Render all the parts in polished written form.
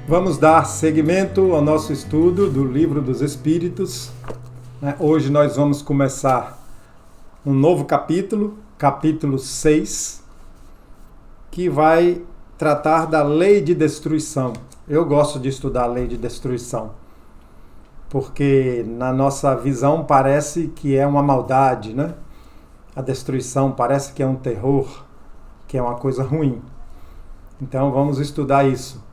Vamos dar seguimento ao nosso estudo do Livro dos Espíritos. Hoje nós vamos começar um novo capítulo, capítulo 6, que vai tratar da lei de destruição. Eu gosto de estudar a lei de destruição, porque na nossa visão parece que é uma maldade, né? A destruição parece que é um terror, que é uma coisa ruim. Então vamos estudar isso.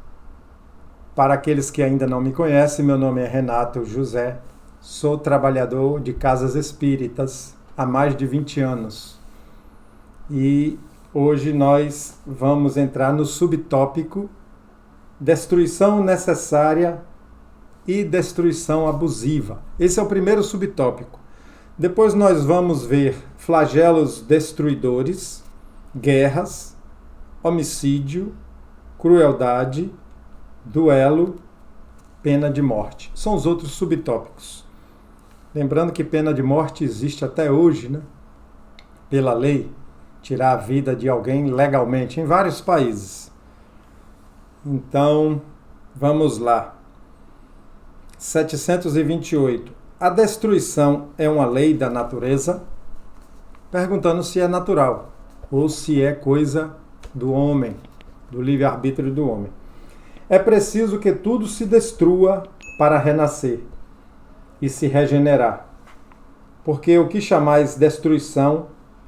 Para aqueles que ainda não me conhecem, meu nome é Renato José, sou trabalhador de casas espíritas há mais de 20 anos. E hoje nós vamos entrar no subtópico destruição necessária e destruição abusiva. Esse é o primeiro subtópico. Depois nós vamos ver flagelos destruidores, guerras, homicídio, crueldade, duelo, pena de morte. São os outros subtópicos. Lembrando que pena de morte existe até hoje, né? Pela lei, tirar a vida de alguém legalmente em vários países. Então, vamos lá. 728. A destruição é uma lei da natureza? Perguntando se é natural ou se é coisa do homem, do livre-arbítrio do homem. É preciso que tudo se destrua para renascer e se regenerar. Porque o que chamais destruição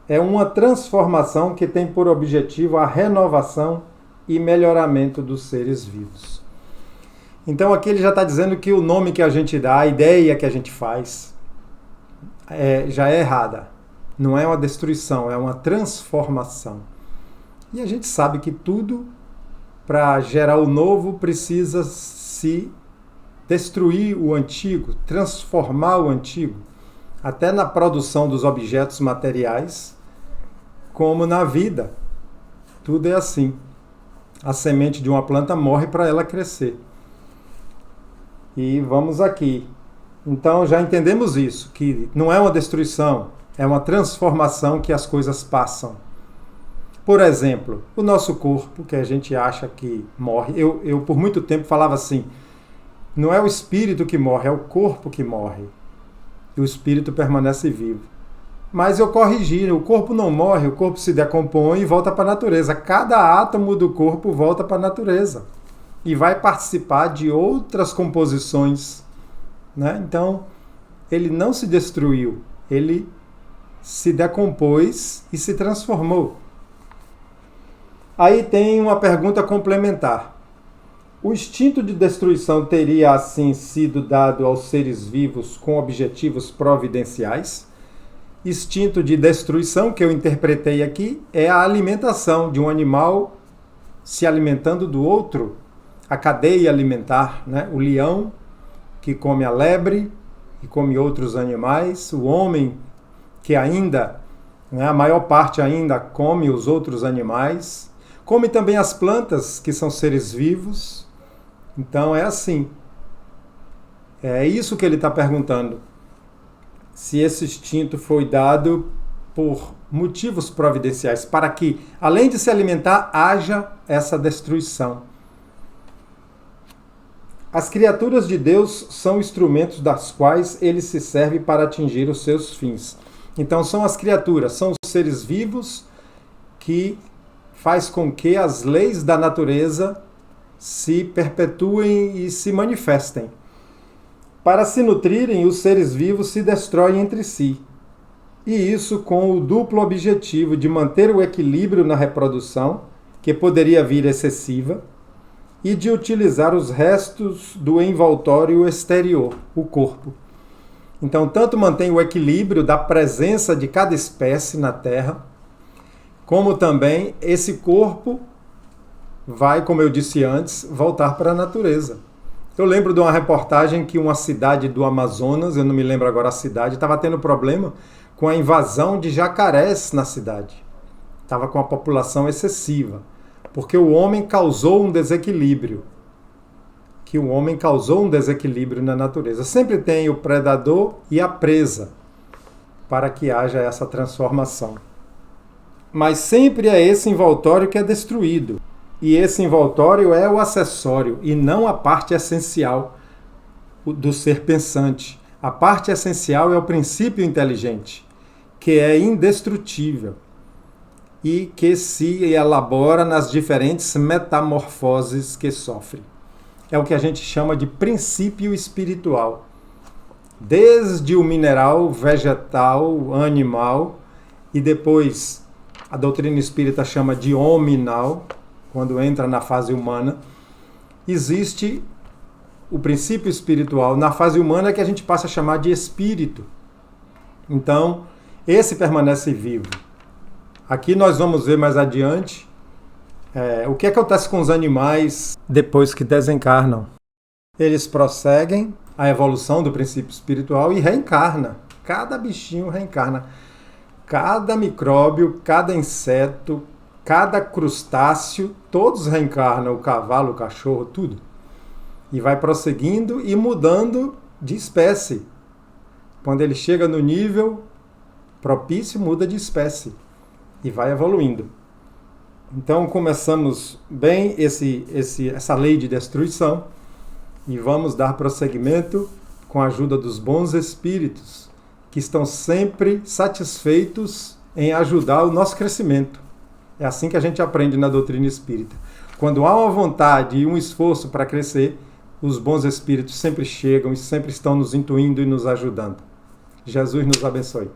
é uma transformação que tem por objetivo a renovação e melhoramento dos seres vivos. Então aqui ele já está dizendo que o nome que a gente dá, a ideia que a gente faz, já é errada. Não é uma destruição, é uma transformação. E a gente sabe que tudo, para gerar o novo, precisa se destruir o antigo, transformar o antigo, até na produção dos objetos materiais, como na vida. Tudo é assim. A semente de uma planta morre para ela crescer. E vamos aqui. Então já entendemos isso, que não é uma destruição, é uma transformação que as coisas passam. Por exemplo, o nosso corpo, que a gente acha que morre. Eu por muito tempo falava assim, não é o espírito que morre, é o corpo que morre. E o espírito permanece vivo. Mas eu corrigi, o corpo não morre, o corpo se decompõe e volta para a natureza. Cada átomo do corpo volta para a natureza. E vai participar de outras composições. Né? Então, ele não se destruiu, ele se decompôs e se transformou. Aí tem uma pergunta complementar. O instinto de destruição teria assim sido dado aos seres vivos com objetivos providenciais? Instinto de destruição, que eu interpretei aqui, é a alimentação de um animal se alimentando do outro, a cadeia alimentar, né? O leão que come a lebre e come outros animais, o homem que ainda, né, a maior parte ainda come os outros animais, come também as plantas, que são seres vivos. Então é assim. É isso que ele está perguntando. Se esse instinto foi dado por motivos providenciais, para que, além de se alimentar, haja essa destruição. As criaturas de Deus são instrumentos das quais ele se serve para atingir os seus fins. Então são as criaturas, são os seres vivos que faz com que as leis da natureza se perpetuem e se manifestem. Para se nutrirem, os seres vivos se destroem entre si. E isso com o duplo objetivo de manter o equilíbrio na reprodução, que poderia vir excessiva, e de utilizar os restos do envoltório exterior, o corpo. Então, tanto mantém o equilíbrio da presença de cada espécie na Terra, como também esse corpo vai, como eu disse antes, voltar para a natureza. Eu lembro de uma reportagem que uma cidade do Amazonas, eu não me lembro agora a cidade, estava tendo problema com a invasão de jacarés na cidade. Estava com a população excessiva, porque o homem causou um desequilíbrio. Que o homem causou um desequilíbrio na natureza. Sempre tem o predador e a presa para que haja essa transformação. Mas sempre é esse envoltório que é destruído. E esse envoltório é o acessório e não a parte essencial do ser pensante. A parte essencial é o princípio inteligente, que é indestrutível e que se elabora nas diferentes metamorfoses que sofre. É o que a gente chama de princípio espiritual. Desde o mineral, vegetal, animal, e depois a doutrina espírita chama de hominal, quando entra na fase humana, existe o princípio espiritual. Na fase humana é que a gente passa a chamar de espírito. Então, esse permanece vivo. Aqui nós vamos ver mais adiante o que acontece com os animais depois que desencarnam. Eles prosseguem a evolução do princípio espiritual e reencarna. Cada bichinho reencarna. Cada micróbio, cada inseto, cada crustáceo, todos reencarnam, o cavalo, o cachorro, tudo. E vai prosseguindo e mudando de espécie. Quando ele chega no nível propício, muda de espécie e vai evoluindo. Então começamos bem essa lei de destruição e vamos dar prosseguimento com a ajuda dos bons espíritos, que estão sempre satisfeitos em ajudar o nosso crescimento. É assim que a gente aprende na doutrina espírita. Quando há uma vontade e um esforço para crescer, os bons espíritos sempre chegam e sempre estão nos intuindo e nos ajudando. Jesus nos abençoe.